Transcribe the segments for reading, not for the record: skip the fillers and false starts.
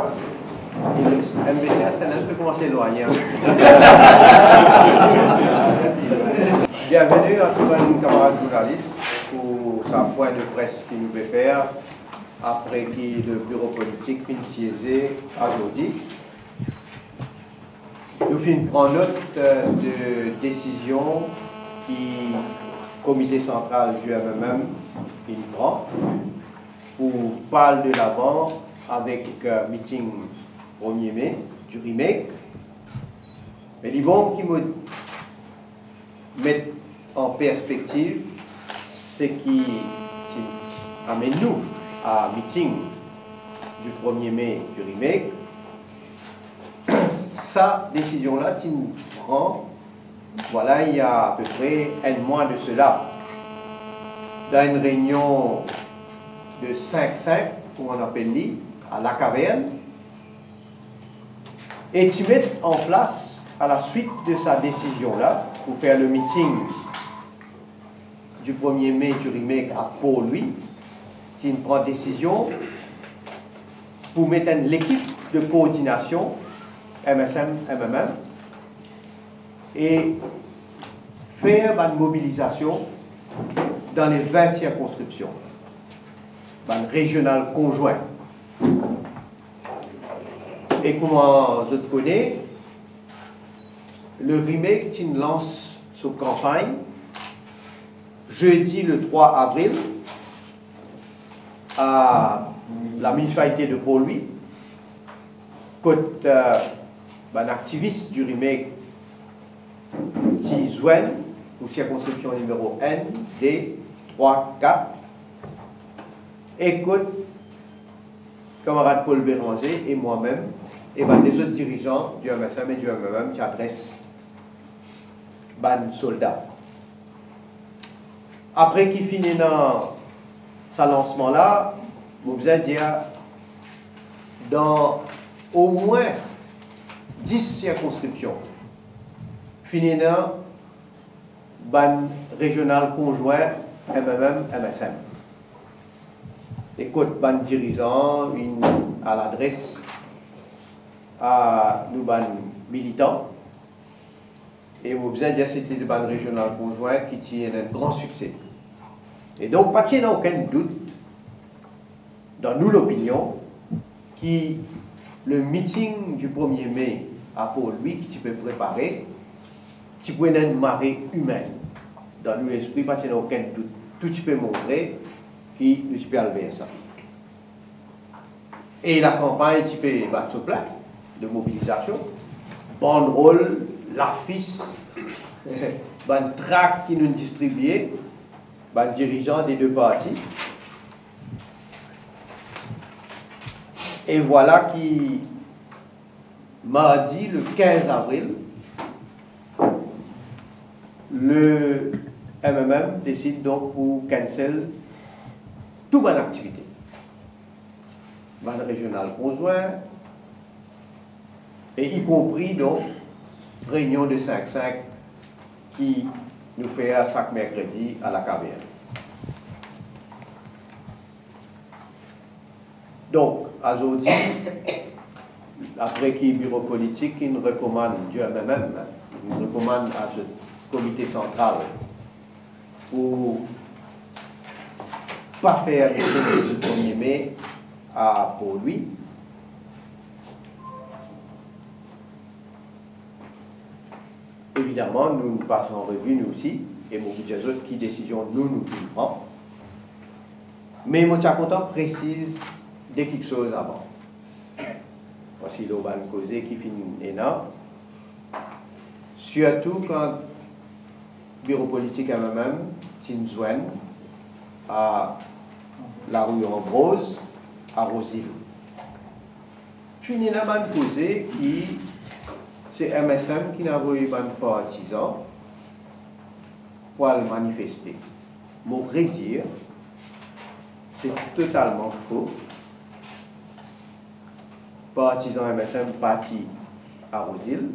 Et le MBCA, c'est un peu commencé loin. Bienvenue à tous nos camarades journalistes pour ce point de presse qui nous fait faire après que le bureau politique finit siéger aujourd'hui. Nous finissons prendre note de décision qui le comité central du MMM prend pour parler de l'avant avec meeting 1er mai du remake. Mais les bons qui me mettent en perspective ce qui amène nous à meeting du 1er mai du remake. Sa décision-là, tu nous prends, voilà, il y a à peu près un mois de cela, dans une réunion de 5-5, comme on appelle lui, à la caverne, et tu mets en place, à la suite de sa décision-là, pour faire le meeting du 1er mai du remake à Port-Louis, tu prends décision pour mettre l'équipe de coordination MSM, MMM, et faire une mobilisation dans les 20 circonscriptions, un régional conjoint. Et comment je te connais, le remake, tu lance sa campagne jeudi le 3 avril à la municipalité de Port-Louis, côté un activiste du remake qui joignent pour circonscription numéro N, D, 3, 4. Écoute, camarade Paul Béranger et moi-même, et les autres dirigeants du MSM et du MMM qui adressent les soldats. Après qu'il finit dans ce lancement-là, vous vous avez dit, dans au moins 10 circonscriptions, finit dans ban régional conjoint MMM, MSM. Écoute, ban dirigeant, à l'adresse à nous ban militants. Et vous avez dit, c'était le ban régional conjoint qui tient un grand succès. Et donc, pas qu'il n'y ait aucun doute, dans nous l'opinion, qui le meeting du 1er mai à Port-Louis, qui tu peux préparer, tu peux une marée humaine. Dans nous l'esprit, pas qu'il n'y ait aucun doute. Tout tu peux montrer qui nous peut enlever ça. Et la campagne, tu peux battre sur plein de mobilisation, banderole, l'affiche, ban tract qui nous distribué, ban dirigeants des deux partis. Et voilà qui, mardi, le 15 avril, le MMM décide donc pour cancel toute bonne activité. Ban régional conjoint, et y compris donc réunion de 5-5 qui nous fait à chaque mercredi à la caverne. Donc, aujourd'hui, après qu'il y a bureau politique, il nous recommande du MMM, il nous recommande à ce comité central pour pas faire le 1er mai à Port-Louis. Évidemment, nous passons en revue, nous aussi, et mon budget autres qui décision nous prenons. Mais mon content précise de quelque chose avant. Voici l'Oban causé qui finit énorme. Surtout quand le bureau politique MMM s'injoigne à la rue Ambrose, à Roseville. Puis il y a un causé qui c'est MSM qui n'a envoyé un partisan pour le manifester. Pour redire, c'est totalement faux. Partisan MSM parti à Roseville.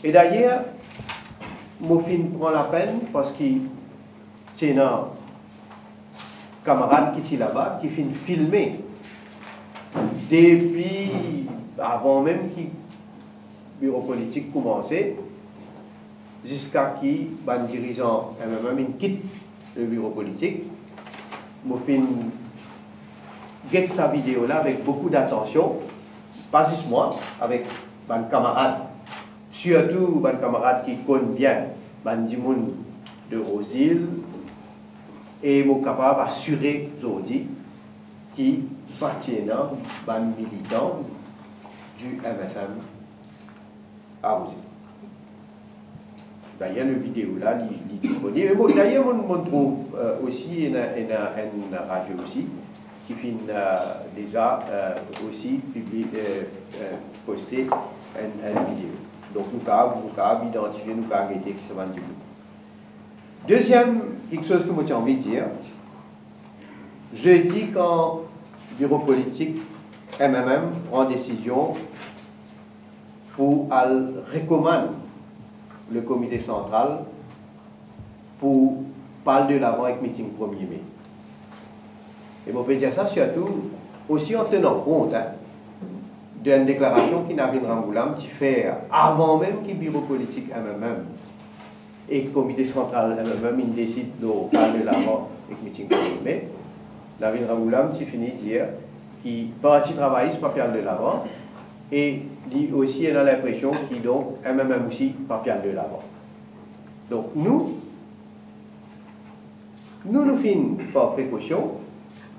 Et d'ailleurs, Mofin prend la peine parce qu'il y a un camarade qui est là-bas qui finit filmer depuis avant même que le bureau politique commençait, jusqu'à ce que les dirigeants MMM quittent le bureau politique, je regarde sa vidéo là avec beaucoup d'attention, pas juste moi, avec mes camarades, surtout mes camarades qui connaissent bien les gens de Rosil, et je suis capable d'assurer aujourd'hui qui appartiennent aux militants du MSM à Rosil. D'ailleurs, la vidéo là est disponible. Bon, d'ailleurs, on trouve aussi une radio aussi qui fait déjà aussi poster une vidéo. Donc, nous avons identifié, nous avons arrêté qui se vend du coup. Deuxième, quelque chose que moi j'ai envie de dire, je dis quand le bureau politique MMM prend décision pour recommander le comité central pour parler de l'avant avec le meeting 1er mai. Et je peux dire ça surtout aussi en tenant compte d'une déclaration qui Navin Rangoulam qui fait avant même que le bureau politique MMM et le comité central MMM décident de parler de l'avant avec le meeting 1er mai. Navin Rangoulam qui finit de dire qu'il parti travailler pas parler de l'avant. Et lui aussi, il a l'impression qu'il donc MMM aussi pas de l'avant. Donc nous faisons par précaution,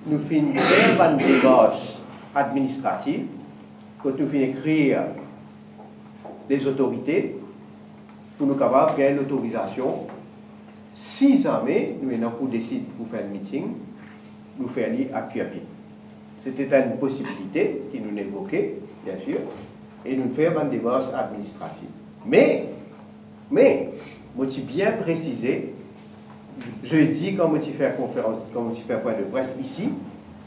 nous faisons faire une démarche administrative, quand nous faisons écrire les autorités pour nous capables de gagner l'autorisation. Si jamais nous avons décidé pour faire un meeting, nous faire à Kirby. C'était une possibilité qui nous évoquait, bien sûr, et nous faisons une démarche administrative. Mais, moi, j'ai bien précisé, je dis quand je fais conférence, quand je fais un point de presse ici,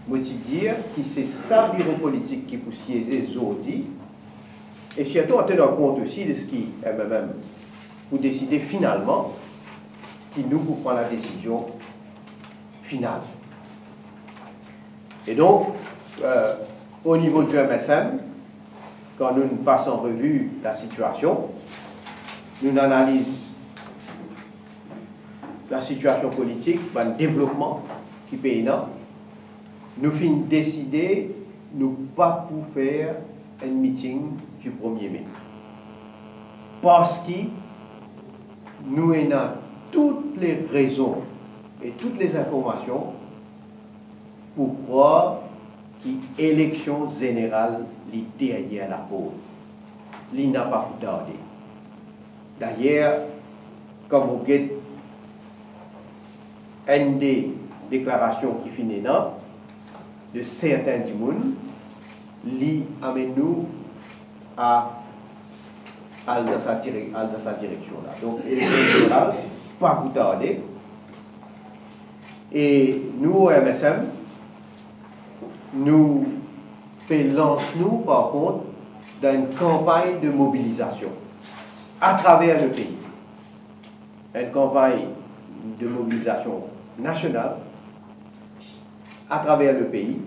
moi, je dis que c'est ça le bureau politique qui peut siéger aujourd'hui, et surtout en tenant compte aussi de ce qui est même pour décider finalement qui nous pour prendre la décision finale. Et donc, au niveau du MSM, quand nous passons en revue la situation, nous analysons la situation politique, le développement qui peut y avoir, nous finissons décider de ne pas pour faire un meeting du 1er mai. Parce que nous avons toutes les raisons et toutes les informations pour croire que l'élection générale est derrière la pause. Il n'a pas pu tarder. D'ailleurs, comme vous voyez, une des déclarations qui finit là, de certains du monde, lui amène nous à dans sa direction là. Donc, l'élection générale, pas pu tarder. Et nous, au MSM, nous lançons par contre dans une campagne de mobilisation à travers le pays. Une campagne de mobilisation nationale à travers le pays.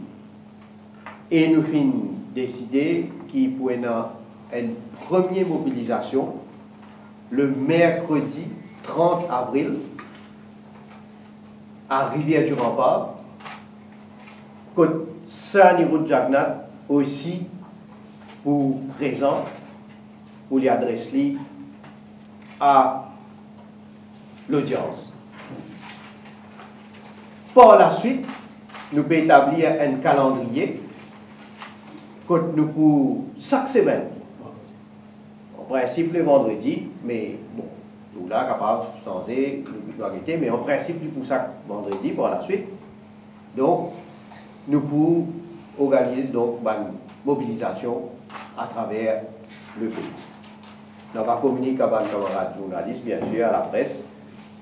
Et nous finissons décider qu'il pourrait y avoir une première mobilisation le mercredi 30 avril à Rivière-du-Rempart, que Sanirou Jagnat aussi pour présent, pour les adresser à l'audience. Par la suite, nous pouvons établir un calendrier que nous pour chaque semaine, en principe le vendredi, mais bon, nous là capable de changer, mais en principe pour chaque vendredi par la suite. Donc, nous pouvons organiser donc une mobilisation à travers le pays. Nous allons communiquer avec nos camarades journalistes, bien sûr, à la presse,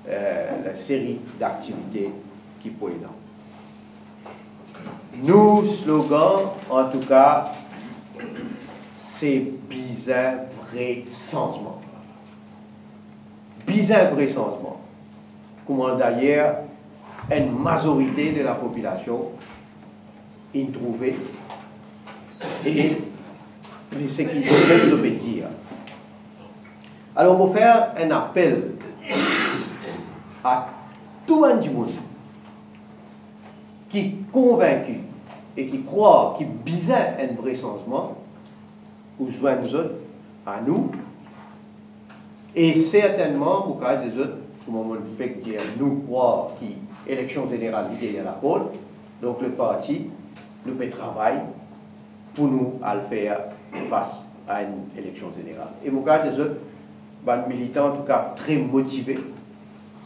la série d'activités qui peut y avoir. Nos slogans, en tout cas, c'est bizarre, vrai changement. Bizarre, vrai changement. Comment d'ailleurs, une majorité de la population y trouvait et ce qu'ils veulent obéir. Alors, on va faire un appel à tout un monde qui est convaincu et qui croit, qui bizarre un vrai changement, ou soit nous autres, à nous, et certainement, pour cas des autres, comme on fait dire, nous croire qui élection générale est à la pôle, donc le parti, nous fait travail pour nous à le faire face à une élection générale. Et pour cas des autres, ben, militants en tout cas très motivés,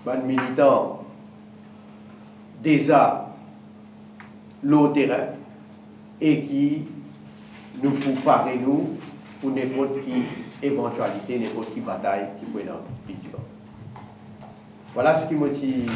ben, militants déjà l'au terrain et qui nous préparent nous pour n'importe qui éventualité, n'importe qui bataille qui peut être dans le Voilà ce qui motive.